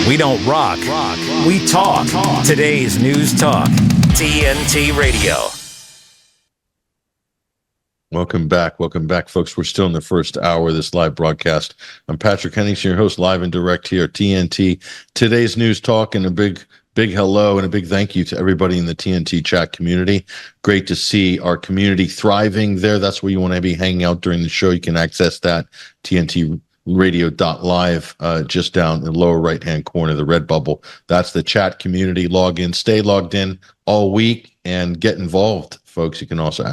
We don't rock. We talk. Today's News Talk. TNT Radio. Welcome back, folks. We're still in the first hour of this live broadcast. I'm Patrick Henningsen, your host, live and direct here at TNT. Today's News Talk, and a big hello and a big thank you to everybody in the TNT chat community. Great to see our community thriving there. That's where you want to be hanging out during the show. You can access that, TNTradio.live, just down in the lower right-hand corner, the red bubble. That's the chat community. Log in, stay logged in all week, and get involved, folks. You can also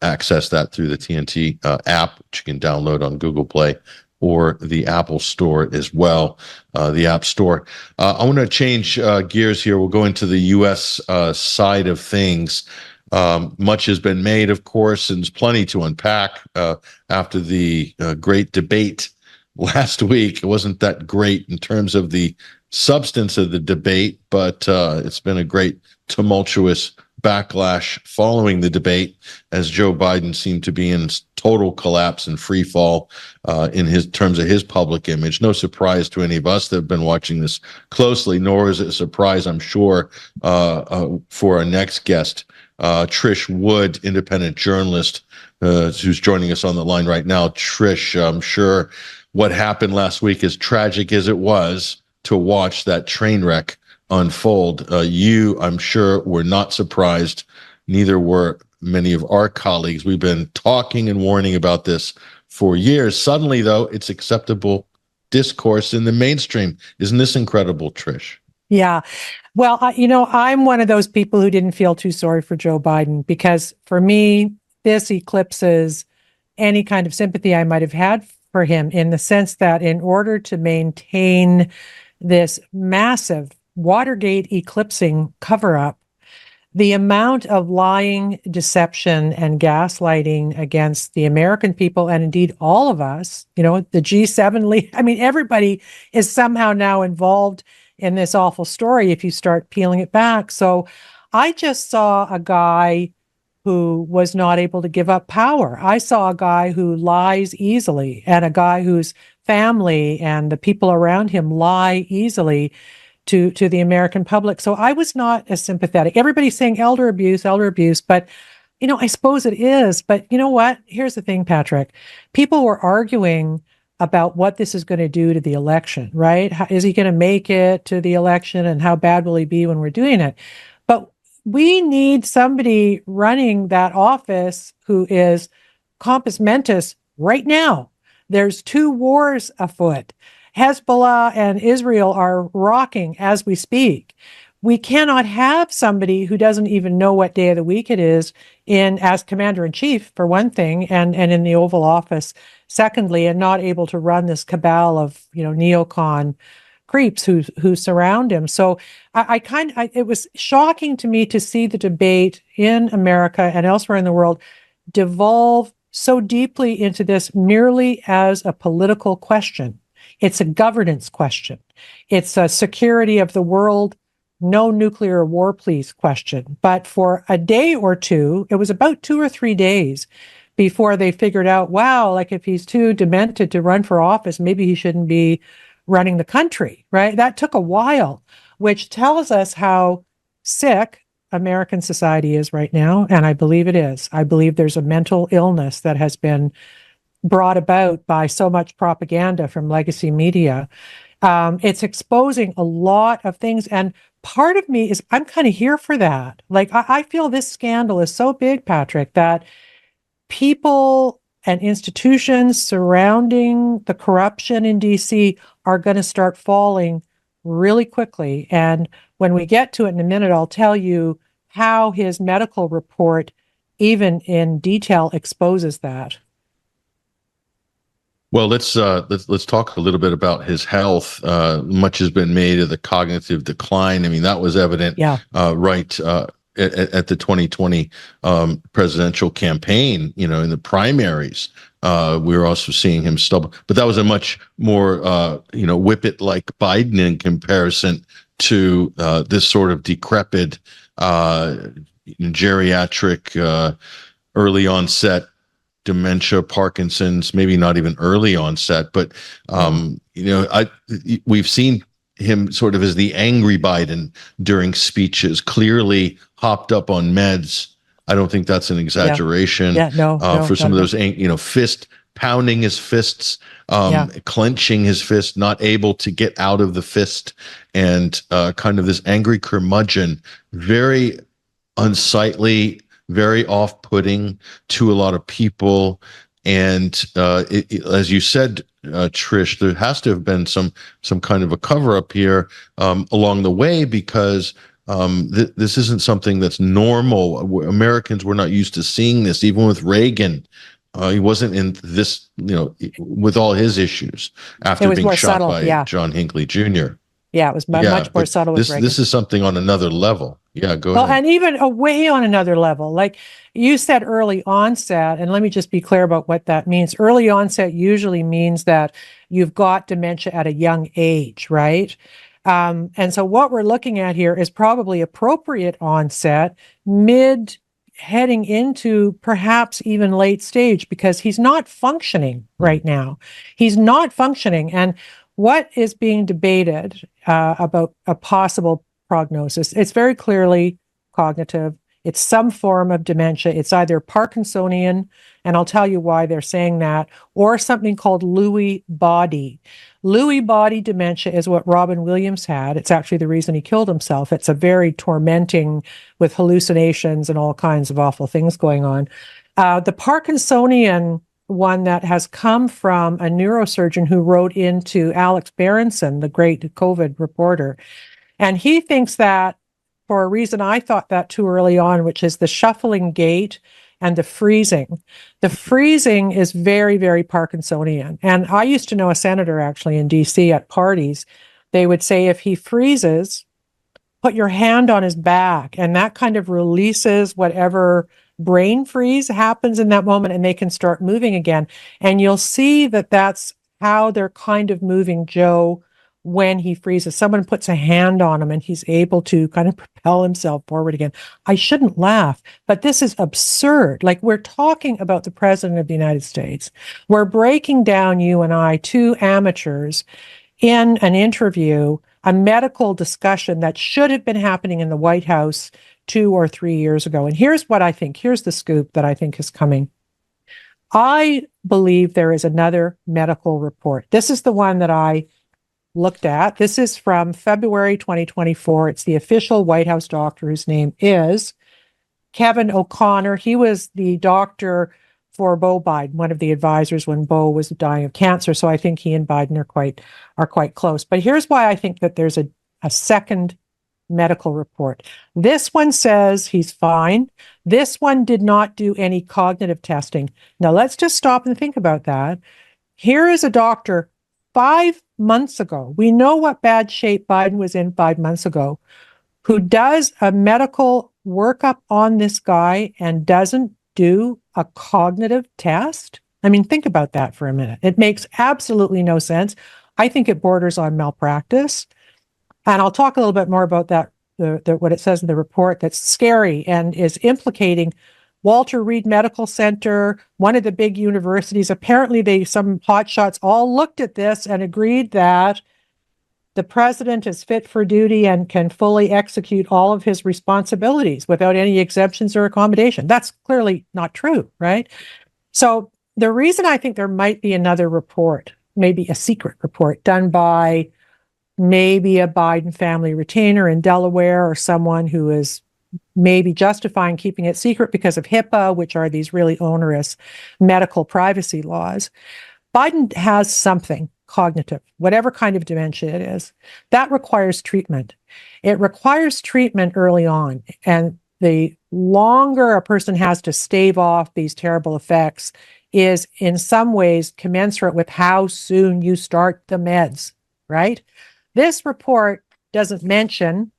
access that through the TNT app, which you can download on Google Play or the Apple Store as well, the App Store. I want to change gears here. We'll go into the U.S. Side of things. Much has been made, of course, and there's plenty to unpack after the great debate last week. It wasn't that great in terms of the substance of the debate, but it's been a great tumultuous backlash following the debate, as Joe Biden seemed to be in total collapse and free fall in his terms of his public image. No surprise to any of us that have been watching this closely, nor is it a surprise, I'm sure, for our next guest, Trish Wood, independent journalist, who's joining us on the line right now. Trish, I'm sure what happened last week, as tragic as it was to watch that train wreck unfold, you, I'm sure, were not surprised. Neither were many of our colleagues. We've been talking and warning about this for years. Suddenly, though, it's acceptable discourse in the mainstream. Isn't this incredible, Trish? Yeah. Well, I'm one of those people who didn't feel too sorry for Joe Biden, because for me, this eclipses any kind of sympathy I might have had for him, in the sense that in order to maintain this massive Watergate eclipsing cover-up, the amount of lying, deception, and gaslighting against the American people, and indeed all of us, the G7, everybody is somehow now involved in this awful story if you start peeling it back. So I just saw a guy who was not able to give up power. I saw a guy who lies easily, and a guy whose family and the people around him lie easily to the American public. So I was not as sympathetic. Everybody's saying elder abuse, but, I suppose it is. But you know what? Here's the thing, Patrick. People were arguing about what this is going to do to the election, right? Is he going to make it to the election, and how bad will he be when we're doing it? But we need somebody running that office who is compos mentis right now. There's 2 wars afoot. Hezbollah and Israel are rocking as we speak. We cannot have somebody who doesn't even know what day of the week it is as commander-in-chief, for one thing, and in the Oval Office, secondly, and not able to run this cabal of, neocon creeps who surround him. So it was shocking to me to see the debate in America and elsewhere in the world devolve so deeply into this merely as a political question. It's a governance question. It's a security of the world, no nuclear war, please question. But for a day or two, it was about 2 or 3 days before they figured out, wow, if he's too demented to run for office, maybe he shouldn't be running the country, right? That took a while, which tells us how sick American society is right now. And I believe it is. I believe there's a mental illness that has been brought about by so much propaganda from legacy media. It's exposing a lot of things. And part of me is, I'm kind of here for that. I feel this scandal is so big, Patrick, that people and institutions surrounding the corruption in DC are going to start falling really quickly. And when we get to it in a minute, I'll tell you how his medical report, even in detail, exposes that. Well, let's talk a little bit about his health. Much has been made of the cognitive decline. That was evident, right at the 2020 presidential campaign. In the primaries, we were also seeing him stumble, but that was a much more whippet-like Biden in comparison to this sort of decrepit, geriatric, early onset dementia, Parkinson's, maybe not even early onset, but we've seen him sort of as the angry Biden during speeches, clearly hopped up on meds. I don't think that's an exaggeration. No, for some of no. those, fist pounding his fists, clenching his fist, not able to get out of the fist, and kind of this angry curmudgeon, very unsightly, very off-putting to a lot of people. And as you said, Trish, there has to have been some kind of a cover-up here along the way, because this isn't something that's normal. Americans were not used to seeing this. Even with Reagan, he wasn't in this, with all his issues after being shot by John Hinckley Jr. Yeah, it was much more subtle with Reagan. This is something on another level. Yeah, go well, ahead. And even away on another level. Like you said, early onset, and let me just be clear about what that means. Early onset usually means that you've got dementia at a young age, right? And so what we're looking at here is probably appropriate onset, mid heading into perhaps even late stage, because he's not functioning right now. He's not functioning. And what is being debated about a possible prognosis? It's very clearly cognitive. It's some form of dementia. It's either Parkinsonian, and I'll tell you why they're saying that, or something called Lewy body. Lewy body dementia is what Robin Williams had. It's actually the reason he killed himself. It's a very tormenting, with hallucinations and all kinds of awful things going on. The Parkinsonian one that has come from a neurosurgeon who wrote into Alex Berenson, the great COVID reporter. And he thinks that, for a reason I thought that too early on, which is the shuffling gait and the freezing. The freezing is very, very Parkinsonian. And I used to know a senator actually in DC at parties. They would say, if he freezes, put your hand on his back, and that kind of releases whatever brain freeze happens in that moment, and they can start moving again. And you'll see that that's how they're kind of moving Joe when he freezes. Someone puts a hand on him and he's able to kind of propel himself forward again. I shouldn't laugh, but this is absurd. Like, we're talking about the President of the United States. We're breaking down, you and I, two amateurs, in an interview, a medical discussion that should have been happening in the White House 2 or 3 years ago. And here's what I think. Here's the scoop that I think is coming. I believe there is another medical report. This is the one that I looked at. This is from February 2024. It's the official White House doctor, whose name is Kevin O'Connor. He was the doctor for Beau Biden, one of the advisors when Beau was dying of cancer. So I think he and Biden are quite close. But here's why I think that there's a second medical report. This one says he's fine. This one did not do any cognitive testing. Now let's just stop and think about that. Here is a doctor 5 months ago. We know what bad shape Biden was in 5 months ago, who does a medical workup on this guy and doesn't do a cognitive test. I mean, think about that for a minute. It makes absolutely no sense. I think it borders on malpractice. And I'll talk a little bit more about that, what it says in the report that's scary and is implicating Walter Reed Medical Center, one of the big universities. Apparently some hotshots all looked at this and agreed that the president is fit for duty and can fully execute all of his responsibilities without any exemptions or accommodation. That's clearly not true, right? So the reason I think there might be another report, maybe a secret report done by maybe a Biden family retainer in Delaware, or someone who is maybe justifying keeping it secret because of HIPAA, which are these really onerous medical privacy laws. Biden has something cognitive, whatever kind of dementia it is, that requires treatment. It requires treatment early on. And the longer a person has to stave off these terrible effects is in some ways commensurate with how soon you start the meds, right? This report doesn't mention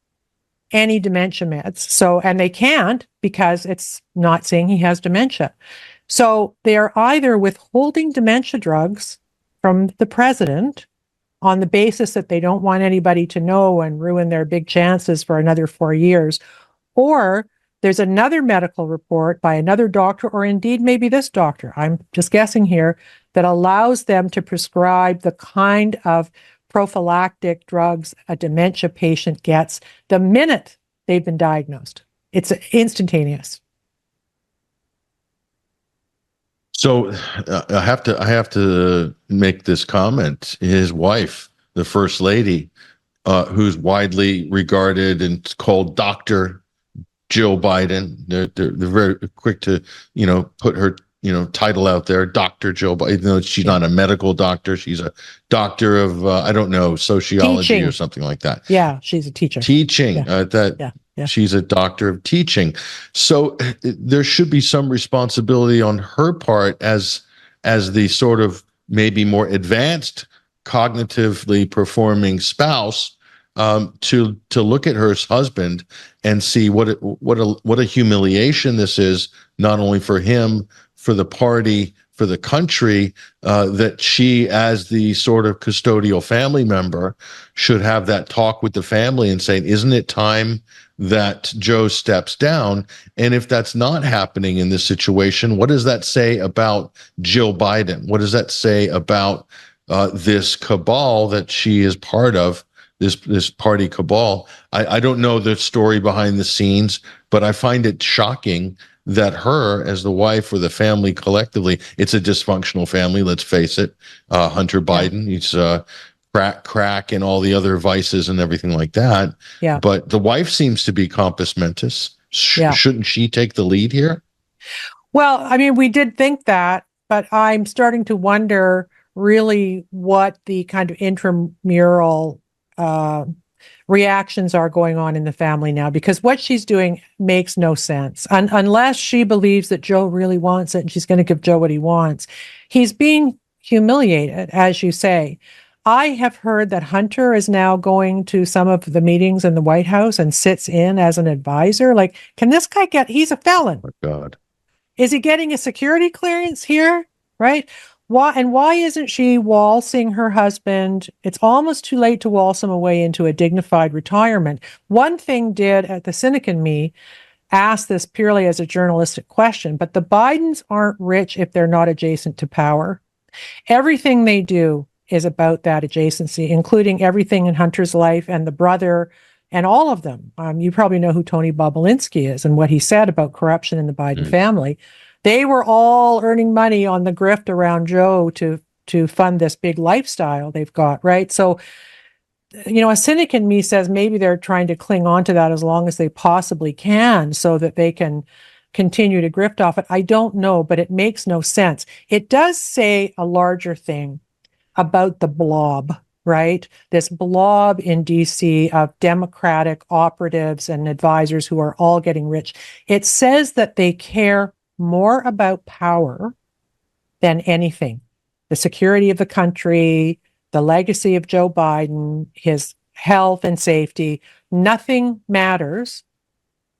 any dementia meds. So, and they can't, because it's not saying he has dementia. So they are either withholding dementia drugs from the president on the basis that they don't want anybody to know and ruin their big chances for another 4 years, or there's another medical report by another doctor, or indeed maybe this doctor, I'm just guessing here, that allows them to prescribe the kind of prophylactic drugs a dementia patient gets the minute they've been diagnosed. It's instantaneous. So I have to make this comment. His wife, the first lady, who's widely regarded and called Dr. Jill Biden. They're very quick to, put her, title out there, Dr. Jill Biden, even though she's not a medical doctor. She's a doctor of, I don't know, sociology Teaching. or something like that. Yeah, she's a teacher. Teaching. Yeah. She's a doctor of teaching. So there should be some responsibility on her part as the sort of maybe more advanced cognitively performing spouse, to look at her husband and see what a humiliation this is, not only for him, for the party, for the country, that she, as the sort of custodial family member, should have that talk with the family and saying, isn't it time that Joe steps down? And if that's not happening in this situation, what does that say about Jill Biden? What does that say about this cabal that she is part of, this party cabal? I don't know the story behind the scenes, but I find it shocking that her, as the wife or the family collectively, it's a dysfunctional family, let's face it. Hunter Biden, he's crack and all the other vices and everything like that. Yeah. But the wife seems to be compos mentis. Shouldn't she take the lead here? Well, I mean, we did think that, but I'm starting to wonder really what the kind of intramural reactions are going on in the family now, because what she's doing makes no sense. Unless she believes that Joe really wants it and she's going to give Joe what he wants. He's being humiliated, as you say. I have heard that Hunter is now going to some of the meetings in the White House and sits in as an advisor. Like, can this guy he's a felon. Oh, God. Is he getting a security clearance here? Right? Why isn't she waltzing her husband? It's almost too late to waltz him away into a dignified retirement. One thing did at the Cynic and Me ask this purely as a journalistic question, but the Bidens aren't rich if they're not adjacent to power. Everything they do is about that adjacency, including everything in Hunter's life and the brother and all of them. You probably know who Tony Bobulinski is and what he said about corruption in the Biden family. They were all earning money on the grift around Joe to fund this big lifestyle they've got, right? So, a cynic in me says maybe they're trying to cling on to that as long as they possibly can so that they can continue to grift off it. I don't know, but it makes no sense. It does say a larger thing about the blob, right? This blob in DC of Democratic operatives and advisors who are all getting rich. It says that they care more about power than anything. The security of the country, the legacy of Joe Biden, his health and safety. Nothing matters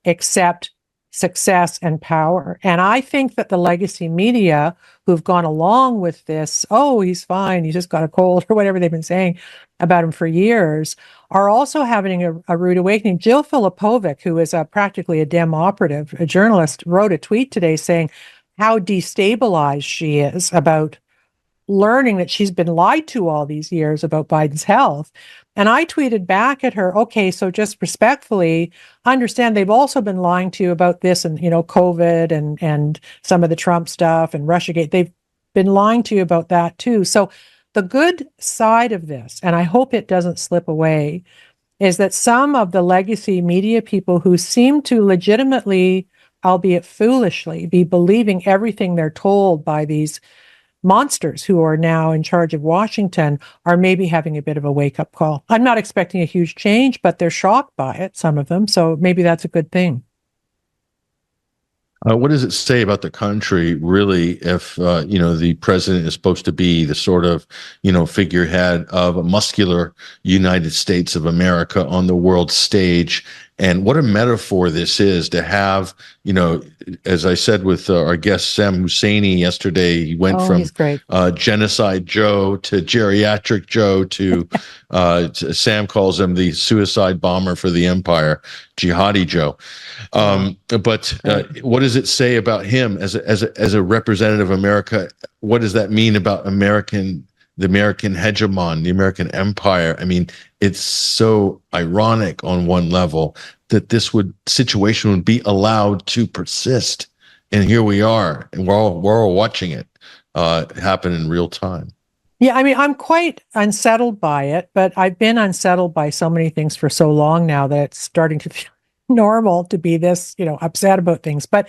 except success and power. And I think that the legacy media who've gone along with this, oh, he's fine, he's just got a cold, or whatever they've been saying about him for years, are also having a rude awakening. Jill Filipovic, who is practically a Dem operative, a journalist, wrote a tweet today saying how destabilized she is about learning that she's been lied to all these years about Biden's health. And I tweeted back at her, okay, so just respectfully, understand they've also been lying to you about this and, COVID and some of the Trump stuff and Russiagate. They've been lying to you about that too. So the good side of this, and I hope it doesn't slip away, is that some of the legacy media people who seem to legitimately, albeit foolishly, be believing everything they're told by these monsters who are now in charge of Washington are maybe having a bit of a wake-up call. I'm not expecting a huge change, but they're shocked by it, some of them, so maybe that's a good thing. What does it say about the country, really, if, the president is supposed to be the sort of, figurehead of a muscular United States of America on the world stage? And what a metaphor this is to have, as I said with our guest Sam Husseini yesterday, he went from genocide Joe to geriatric Joe to Sam calls him the suicide bomber for the empire, jihadi Joe. But what does it say about him as a representative of America? What does that mean about American the American hegemon, the American empire. I mean, it's so ironic on one level that this situation would be allowed to persist. And here we are, and we're all watching it happen in real time. Yeah, I mean, I'm quite unsettled by it, but I've been unsettled by so many things for so long now that it's starting to feel normal to be this, upset about things. But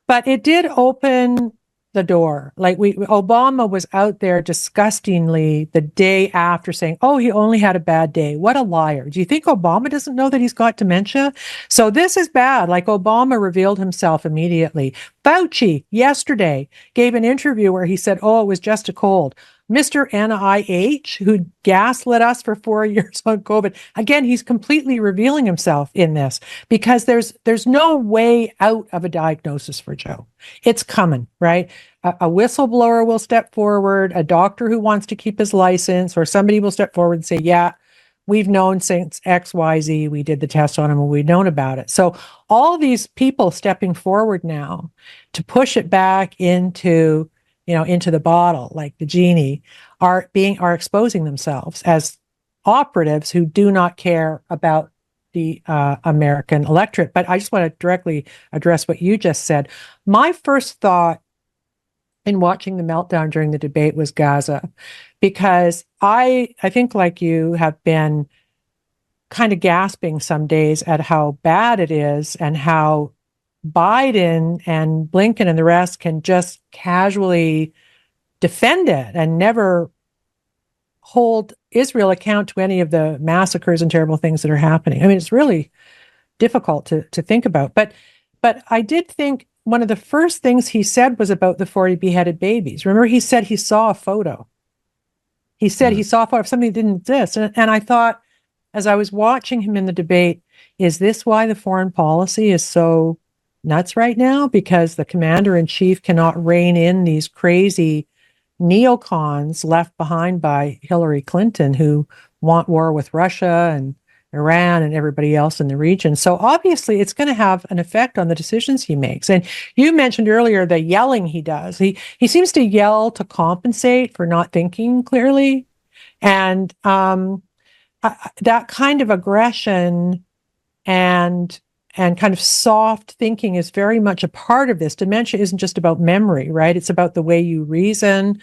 it did open the door. Like Obama was out there disgustingly the day after saying, "Oh, he only had a bad day." What a liar. Do you think Obama doesn't know that he's got dementia? So this is bad. Like Obama revealed himself immediately. Fauci yesterday gave an interview where he said, "Oh, it was just a cold." Mr. NIH, who gaslit us for 4 years on COVID, again, he's completely revealing himself in this because there's no way out of a diagnosis for Joe. It's coming, right? A whistleblower will step forward, a doctor who wants to keep his license, or somebody will step forward and say, "Yeah, we've known since XYZ, we did the test on him and we've known about it." So all these people stepping forward now to push it back into the bottle, like the genie, are exposing themselves as operatives who do not care about the American electorate. But I just want to directly address what you just said. My first thought in watching the meltdown during the debate was Gaza, because I think, like you, have been kind of gasping some days at how bad it is and how Biden and Blinken and the rest can just casually defend it and never hold Israel account to any of the massacres and terrible things that are happening. I mean, it's really difficult to think about. But I did think one of the first things he said was about the 40 beheaded babies. Remember, he said he saw a photo. He said he saw a photo of something that didn't exist. And I thought, as I was watching him in the debate, is this why the foreign policy is so nuts right now? Because the commander-in-chief cannot rein in these crazy neocons left behind by Hillary Clinton who want war with Russia and Iran and everybody else in the region. So obviously it's going to have an effect on the decisions he makes. And you mentioned earlier the yelling he does. He seems to yell to compensate for not thinking clearly. And that kind of aggression and kind of soft thinking is very much a part of this. Dementia isn't just about memory, right? It's about the way you reason,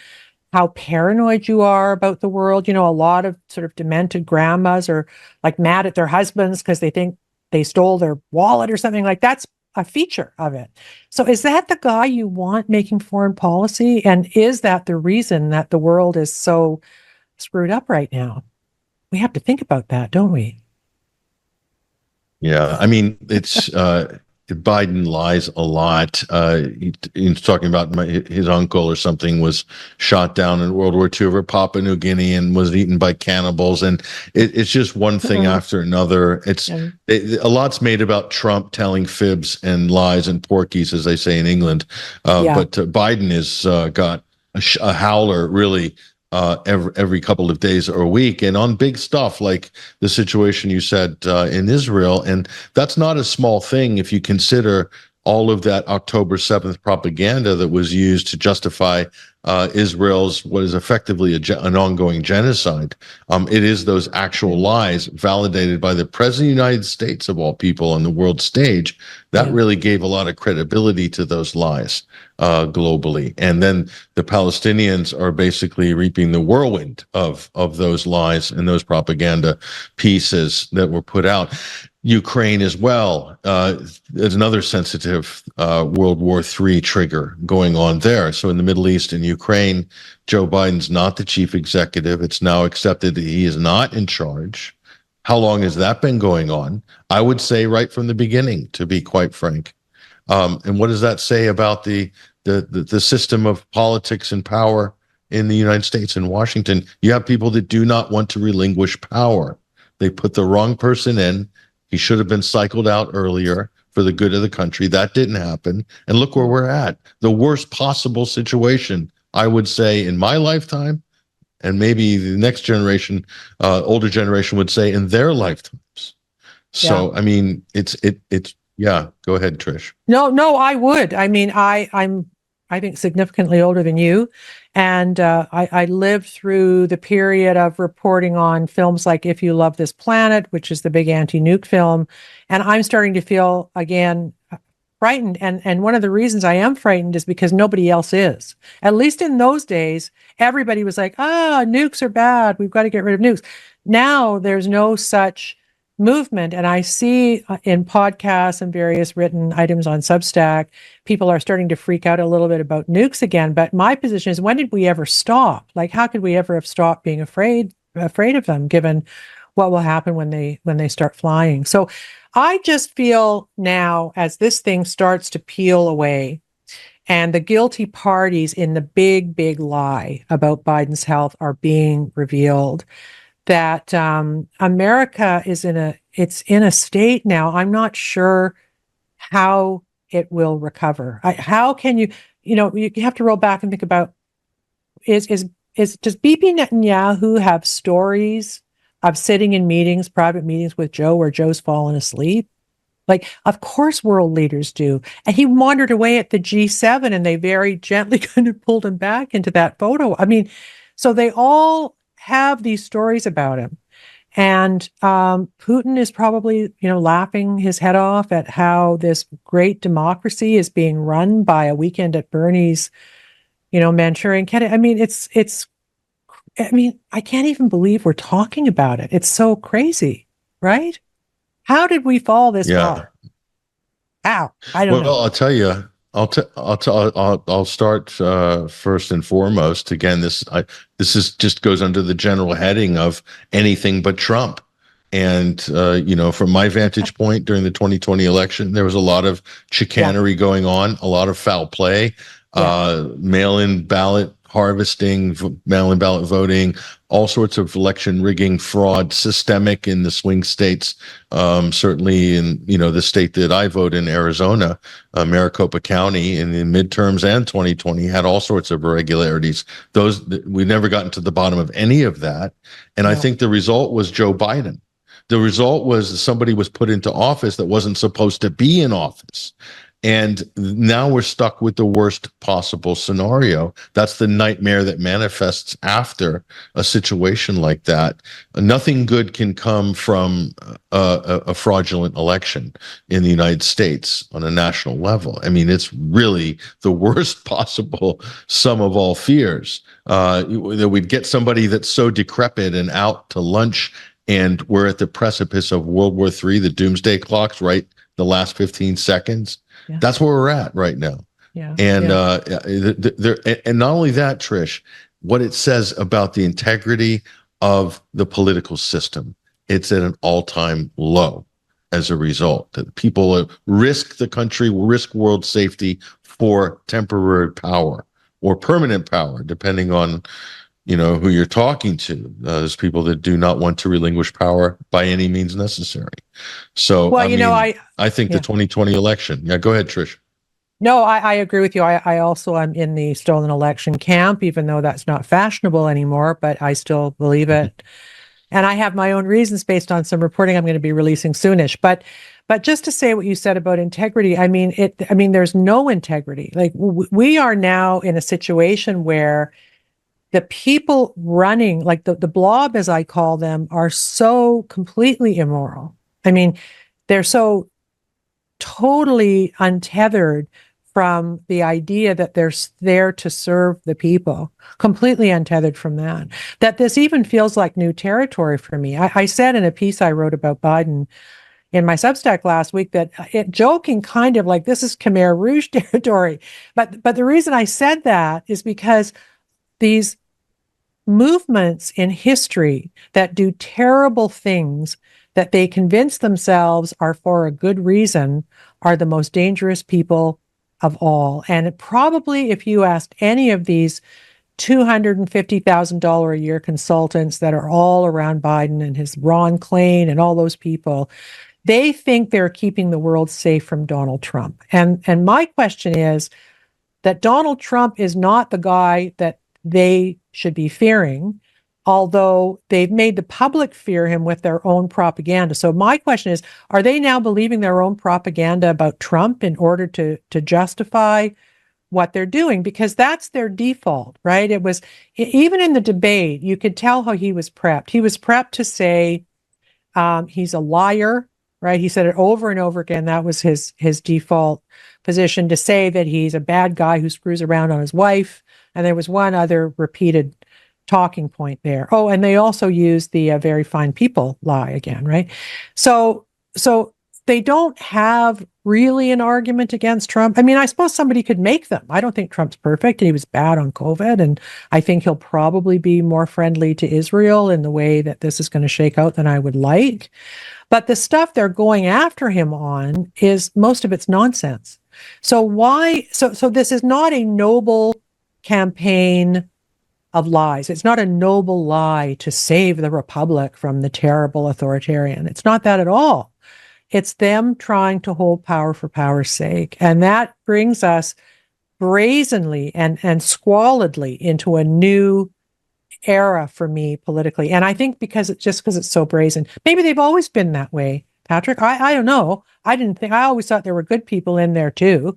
how paranoid you are about the world. A lot of sort of demented grandmas are like mad at their husbands because they think they stole their wallet or something. Like that's a feature of it. So is that the guy you want making foreign policy? And is that the reason that the world is so screwed up right now? We have to think about that, don't we? Yeah, I mean, it's Biden lies a lot. He's talking about his uncle or something was shot down in World War II over Papua New Guinea and was eaten by cannibals, and it's just one thing after another. A lot's made about Trump telling fibs and lies and porkies, as they say in England. But Biden has got a howler really. Every couple of days or a week, and on big stuff like the situation you said in Israel. And that's not a small thing if you consider all of that October 7th propaganda that was used to justify Israel's what is effectively an ongoing genocide. It is those actual lies validated by the President of the United States, of all people, on the world stage. That really gave a lot of credibility to those lies globally. And then the Palestinians are basically reaping the whirlwind of those lies and those propaganda pieces that were put out. Ukraine as well. There's another sensitive World War III trigger going on there. So in the Middle East and Ukraine, Joe Biden's not the chief executive. It's now accepted that he is not in charge. How long has that been going on? I would say right from the beginning, to be quite frank. And what does that say about the system of politics and power in the United States and Washington? You have people that do not want to relinquish power. They put the wrong person in. He should have been cycled out earlier for the good of the country. That didn't happen. And look where we're at. The worst possible situation, I would say, in my lifetime, and maybe the next generation, older generation would say in their lifetimes. So, I mean, it's, go ahead, Trish. No, I would. I mean, I'm I think, significantly older than you. And I lived through the period of reporting on films like If You Love This Planet, which is the big anti-nuke film. And I'm starting to feel, again, frightened. And one of the reasons I am frightened is because nobody else is. At least in those days, everybody was like, nukes are bad. We've got to get rid of nukes. Now there's no such movement. And I see in podcasts and various written items on Substack, people are starting to freak out a little bit about nukes again. But my position is, when did we ever stop? Like, how could we ever have stopped being afraid of them, given what will happen when they start flying? So I just feel now, as this thing starts to peel away and the guilty parties in the big, big lie about Biden's health are being revealed, that America is in a state now. I'm not sure how it will recover. How can you have to roll back and think about, does Bibi Netanyahu have stories of sitting in meetings, private meetings with Joe, where Joe's fallen asleep? Like, of course world leaders do. And he wandered away at the G7 and they very gently kind of pulled him back into that photo. I mean, so they all have these stories about him. And Putin is probably, laughing his head off at how this great democracy is being run by a Weekend at Bernie's, Manchurian candidate. I mean, I can't even believe we're talking about it. It's so crazy, right? How did we fall this far? How? I don't know. Well, I'll tell you. I'll start first and foremost. Again, this is just goes under the general heading of anything but Trump. And from my vantage point during the 2020 election, there was a lot of chicanery going on, a lot of foul play, mail-in ballot harvesting, mail-in ballot voting, all sorts of election rigging, fraud, systemic in the swing states. Certainly in the state that I vote in, Arizona, Maricopa County, in the midterms and 2020 had all sorts of irregularities. We never gotten to the bottom of any of that, and I think the result was Joe Biden. The result was somebody was put into office that wasn't supposed to be in office. And now we're stuck with the worst possible scenario. That's the nightmare that manifests after a situation like that. Nothing good can come from a fraudulent election in the United States on a national level. I mean, it's really the worst possible sum of all fears. That we'd get somebody that's so decrepit and out to lunch, and we're at the precipice of World War III, the doomsday clocks, right? The last 15 seconds. Yeah. That's where we're at right now. Yeah. And and not only that, Trish, what it says about the integrity of the political system, it's at an all-time low as a result. That people risk the country, risk world safety for temporary power or permanent power, depending on who you're talking to. There's people that do not want to relinquish power by any means necessary. So, well, I think the 2020 election. Yeah, go ahead, Trish. No, I agree with you. I also am in the stolen election camp, even though that's not fashionable anymore, but I still believe it. And I have my own reasons based on some reporting I'm going to be releasing soonish. But just to say what you said about integrity, I mean, there's no integrity. Like, we are now in a situation where the people running, like the blob, as I call them, are so completely immoral. I mean, they're so totally untethered from the idea that they're there to serve the people, completely untethered from that this even feels like new territory for me. I said in a piece I wrote about Biden in my Substack last week that joking kind of like this is Khmer Rouge territory. But the reason I said that is because these movements in history that do terrible things that they convince themselves are for a good reason are the most dangerous people of all. And probably if you asked any of these $250,000 a year consultants that are all around Biden and his Ron Klain and all those people, they think they're keeping the world safe from Donald Trump. And my question is that Donald Trump is not the guy that they should be fearing, although they've made the public fear him with their own propaganda. So my question is, are they now believing their own propaganda about Trump in order to justify what they're doing, because that's their default, right? It was, even in the debate, you could tell how he was prepped. He was prepped to say he's a liar, right? He said it over and over again. That was his default position, to say that he's a bad guy who screws around on his wife. And there was one other repeated talking point there. Oh, and they also used the very fine people lie again, right? So they don't have really an argument against Trump. I mean, I suppose somebody could make them. I don't think Trump's perfect, and he was bad on COVID, and I think he'll probably be more friendly to Israel in the way that this is going to shake out than I would like. But the stuff they're going after him on is, most of it's nonsense. So this is not a noble campaign of lies. It's not a noble lie to save the republic from the terrible authoritarian. It's not that at all. It's them trying to hold power for power's sake. And that brings us brazenly and squalidly into a new era for me politically. And I think because it's so brazen. Maybe they've always been that way, Patrick. I don't know. I always thought there were good people in there too.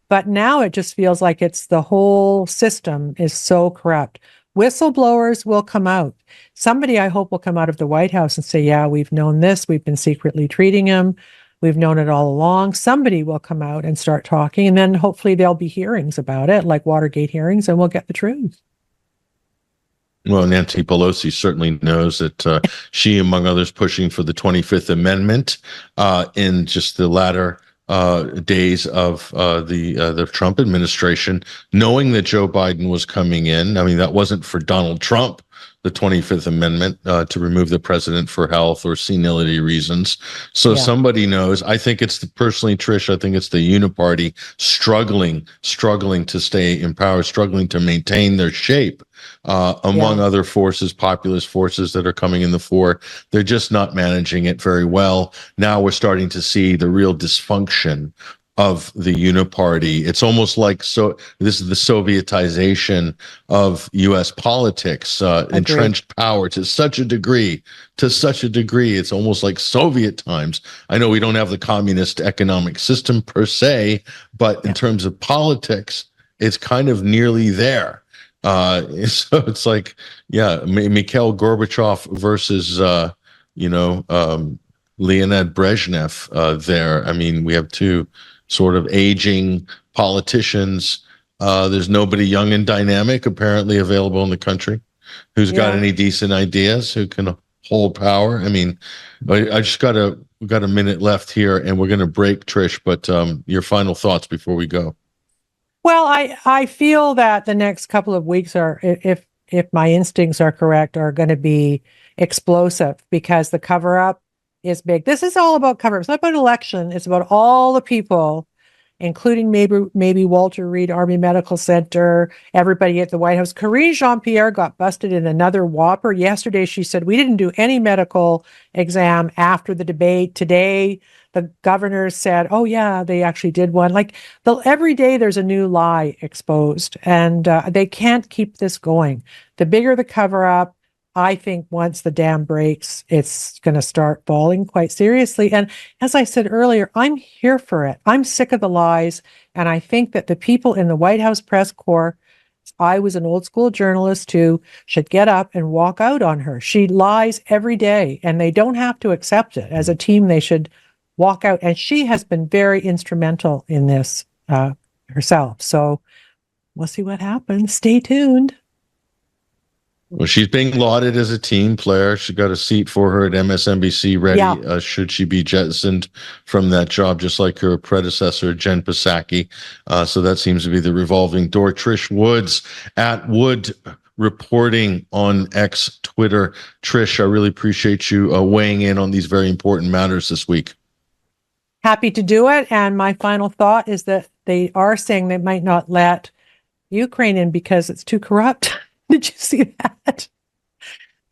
But now it just feels like it's the whole system is so corrupt. Whistleblowers will come out. Somebody, I hope, will come out of the White House and say, yeah, we've known this. We've been secretly treating him. We've known it all along. Somebody will come out and start talking. And then hopefully there'll be hearings about it, like Watergate hearings, and we'll get the truth. Well, Nancy Pelosi certainly knows that she, among others, pushing for the 25th Amendment in just the latter days of the Trump administration, knowing that Joe Biden was coming in. I mean, that wasn't for Donald Trump, the 25th Amendment, to remove the president for health or senility reasons. So somebody knows. I think it's personally, Trish, I think it's the Uniparty struggling to stay in power, struggling to maintain their shape. Among other forces, populist forces that are coming in the fore. They're just not managing it very well. Now we're starting to see the real dysfunction of the Uniparty. It's almost like, this is the Sovietization of U.S. politics, entrenched power to such a degree, it's almost like Soviet times. I know we don't have the communist economic system per se, but in terms of politics, it's kind of nearly there. So it's like, Mikhail Gorbachev versus, Leonid Brezhnev there. I mean, we have two sort of aging politicians. There's nobody young and dynamic apparently available in the country who's got any decent ideas, who can hold power. I mean, I just we've got a minute left here and we're going to break, Trish, but your final thoughts before we go. Well, I feel that the next couple of weeks are, if my instincts are correct, are going to be explosive, because the cover-up is big. This is all about cover-up. It's not about an election. It's about all the people, including maybe Walter Reed Army Medical Center, everybody at the White House. Karine Jean-Pierre got busted in another whopper. Yesterday, she said, we didn't do any medical exam after the debate. Today, the governor said, oh, yeah, they actually did one. Like, every day there's a new lie exposed, and they can't keep this going. The bigger the cover-up, I think once the dam breaks, it's going to start falling quite seriously. And as I said earlier, I'm here for it. I'm sick of the lies. And I think that the people in the White House press corps, I was an old school journalist too, should get up and walk out on her. She lies every day, and they don't have to accept it. As a team, they should walk out. And she has been very instrumental in this herself. So we'll see what happens. Stay tuned. Well, she's being lauded as a team player. She got a seat for her at MSNBC ready should she be jettisoned from that job, just like her predecessor, Jen Psaki. So that seems to be the revolving door. Trish Woods at Wood Reporting on X, Twitter. Trish, I really appreciate you weighing in on these very important matters this week. Happy to do it. And my final thought is that they are saying they might not let Ukraine in because it's too corrupt. Did you see that?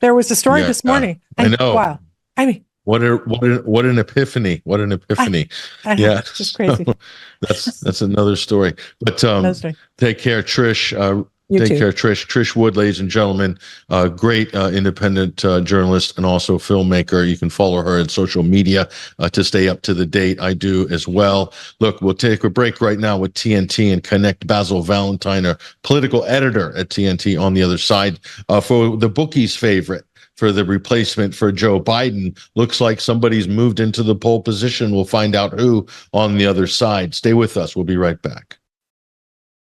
There was a story this morning. I know. Wow. I mean, what an epiphany! What an epiphany! It's just crazy. So that's another story. But take care, Trish. You Take too. care, Trish. Trish Wood, ladies and gentlemen, great independent journalist and also filmmaker. You can follow her on social media to stay up to the date. I do as well. Look, we'll take a break right now with TNT and connect Basil Valentine, our political editor at TNT, on the other side for the bookies' favorite. For the replacement for Joe Biden. Looks like somebody's moved into the pole position. We'll find out who on the other side. Stay with us. We'll be right back.